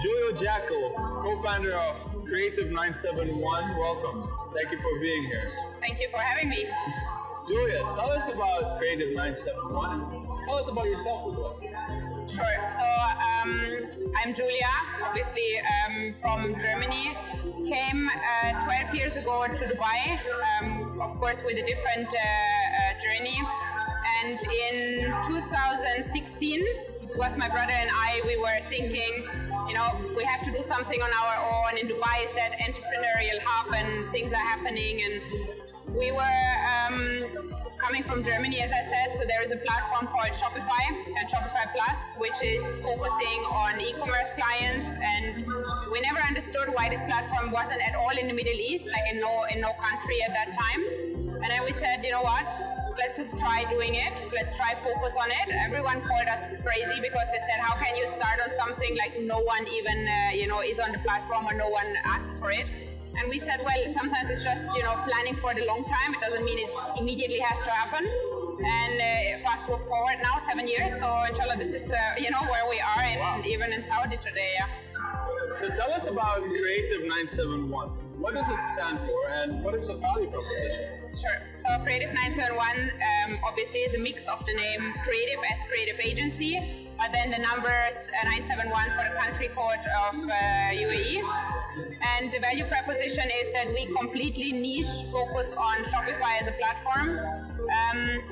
Julia Jackle, co-founder of Creative 971. Welcome. Thank you for being here. Thank you for having me. Julia, tell us about Creative 971 and tell us about yourself as well. Sure. So I'm Julia, obviously from Germany. Came 12 years ago to Dubai, of course with a different journey. And in 2016, it was my brother and I, we were thinking, we have to do something on our own. In Dubai is that entrepreneurial hub and things are happening. And we were coming from Germany, as I said, so there is a platform called Shopify and Shopify Plus, which is focusing on e-commerce clients. And we never understood why this platform wasn't at all in the Middle East, like in no country at that time. And then we said, you know what? Let's just try doing it. Let's try focus on it. Everyone called us crazy because they said, how can you start on something like no one even, is on the platform or no one asks for it? And we said, well, sometimes it's just, planning for the long time. It doesn't mean it immediately has to happen. And fast forward now, 7 years. So inshallah, this is, where we are, and even in Saudi today. Yeah. So tell us about Creative 971. What does it stand for, and what is the value proposition? Sure. So Creative 971 obviously is a mix of the name Creative as creative agency, but then the numbers 971 for the country code of UAE. And the value proposition is that we completely niche focus on Shopify as a platform.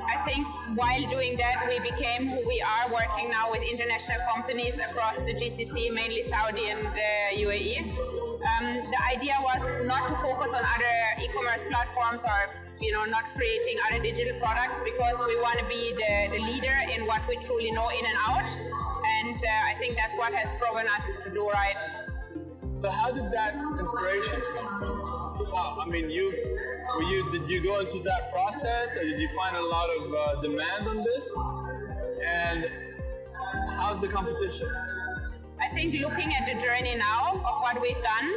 I think while doing that, we became who we are, working now with international companies across the GCC, mainly Saudi and UAE. The idea was not to focus on other e-commerce platforms or not creating other digital products, because we want to be the leader in what we truly know in and out. And I think that's what has proven us to do right. So how did that inspiration come from? Did you go into that process, or did you find a lot of demand on this? And how's the competition? I think looking at the journey now of what we've done,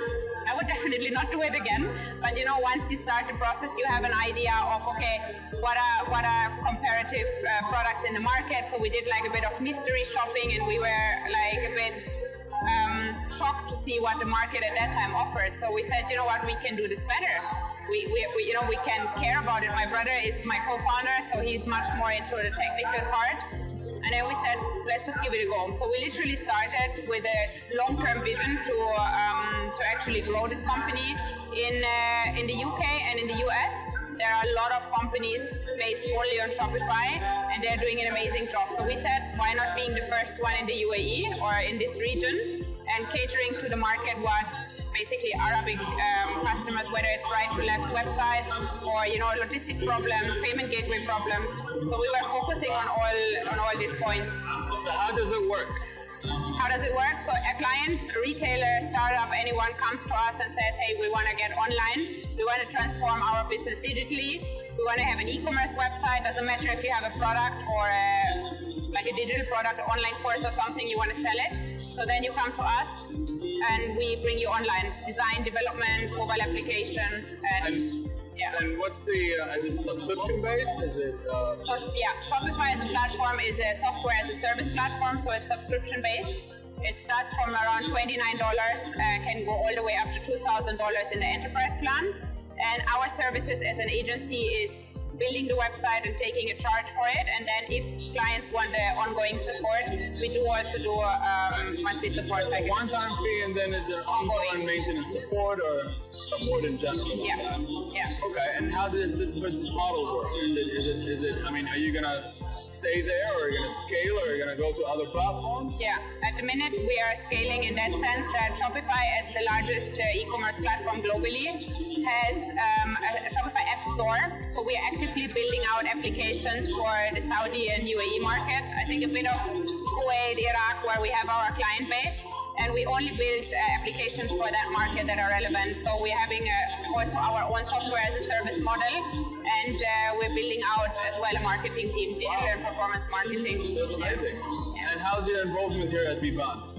I would definitely not do it again. But once you start the process, you have an idea of, okay, what are comparative products in the market. So we did like a bit of mystery shopping, and we were like a bit shocked to see what the market at that time offered. So we said, you know what, we can do this better. We can care about it. My brother is my co-founder, so he's much more into the technical part. And then we said, let's just give it a go. So we literally started with a long-term vision to actually grow this company. In the UK and in the US, there are a lot of companies based only on Shopify, and they're doing an amazing job. So we said, why not being the first one in the UAE or in this region, and catering to the market what basically Arabic customers, whether it's right to left websites or logistic problem, payment gateway problems. So we were focusing on all these points. So how does it work? How does it work? So a client, a retailer, startup, anyone comes to us and says, hey, we want to get online. We want to transform our business digitally. We want to have an e-commerce website. Doesn't matter if you have a product or like a digital product, online course or something, you want to sell it. So then you come to us and we bring you online. Design, development, mobile application, and yeah. And what's the, is it subscription based? Is it? Shopify as a platform is a software as a service platform, so it's subscription based. It starts from around $29, can go all the way up to $2,000 in the enterprise plan. And our services as an agency is building the website and taking a charge for it. And then if clients want the ongoing support, we do also do monthly support packages. One-time fee, and then is it ongoing maintenance support or support in general? Yeah. Okay, and how does this business model work? Is it? Are you gonna stay there, or are you gonna scale, or are you gonna go to other platforms? Yeah, at the minute we are scaling in that sense that Shopify, as the largest e-commerce platform globally, has a Shopify app store. So we are actively building out applications for the Saudi and UAE market. I think a bit of Kuwait, Iraq, where we have our client base. And we only build applications for that market that are relevant. So we're having also our own software as a service model, and we're building out as well a marketing team, digital and performance marketing. That's amazing. Yeah. And how's your involvement here at Biban?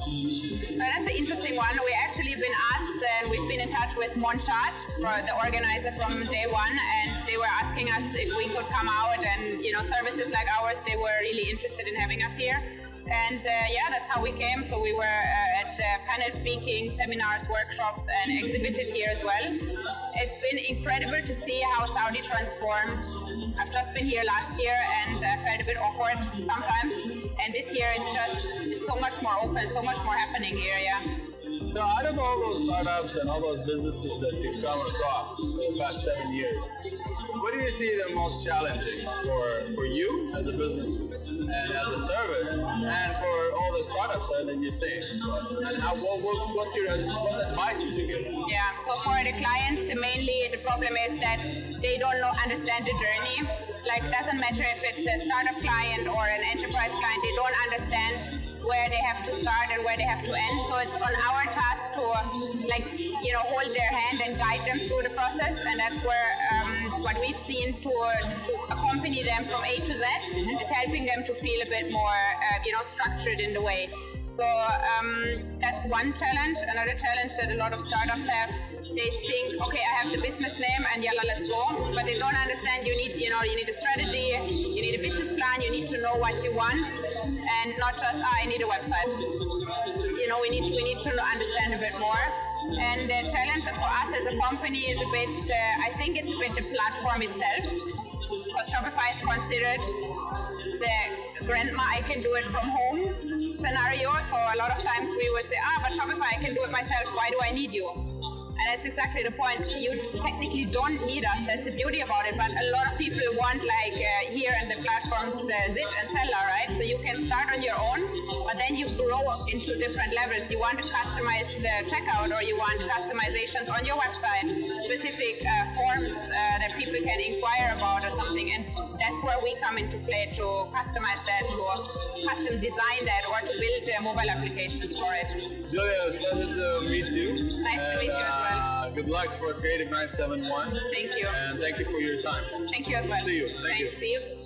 So that's an interesting one. We actually been asked, and we've been in touch with Monshad, the organizer from day one, and they were asking us if we could come out and, services like ours, they were really interested in having us here. And yeah, that's how we came. So we were at panel speaking, seminars, workshops, and exhibited here as well. It's been incredible to see how Saudi transformed. I've just been here last year and felt a bit awkward sometimes. And this year it's just so much more open, so much more happening here, yeah. So out of all those startups and all those businesses that you've come across for the past 7 years, what do you see the most challenging for you as a business and as a service, and for all the startups that you're seeing as well? And what advice would you give? Yeah, so for the clients, the problem is that they don't understand the journey. Like, doesn't matter if it's a startup client or an enterprise client, they don't understand where they have to start and where they have to end. So it's on our task to hold their hand and guide them through the process. And that's where what we've seen to accompany them from A to Z is helping them to feel a bit more structured in the way. So that's one challenge. Another challenge that a lot of startups have, they think, okay, I have the business name and yalla, let's go. But they don't understand you need a strategy, you need a business plan, you need to know what you want, and not just, I need a website. We need to understand a bit more. And the challenge for us as a company is a bit, I think it's a bit the platform itself. Because Shopify is considered the grandma, I can do it from home scenario. So a lot of times we would say, but Shopify, I can do it myself, why do I need you? And that's exactly the point. You technically don't need us. That's the beauty about it. But a lot of people want, here in the platforms, Zit and Seller, right? So you can start on your own, but then you grow into different levels. You want a customized checkout, or you want customizations on your website, specific forms that people can inquire about or something. And that's where we come into play, to customize that, to custom design that, or to build mobile applications for it. Julia, it was a pleasure to meet you. Nice to meet you as well. Good luck for Creative 971. Thank you. And thank you for your time. Thank you as well. See you. Thank you. See you.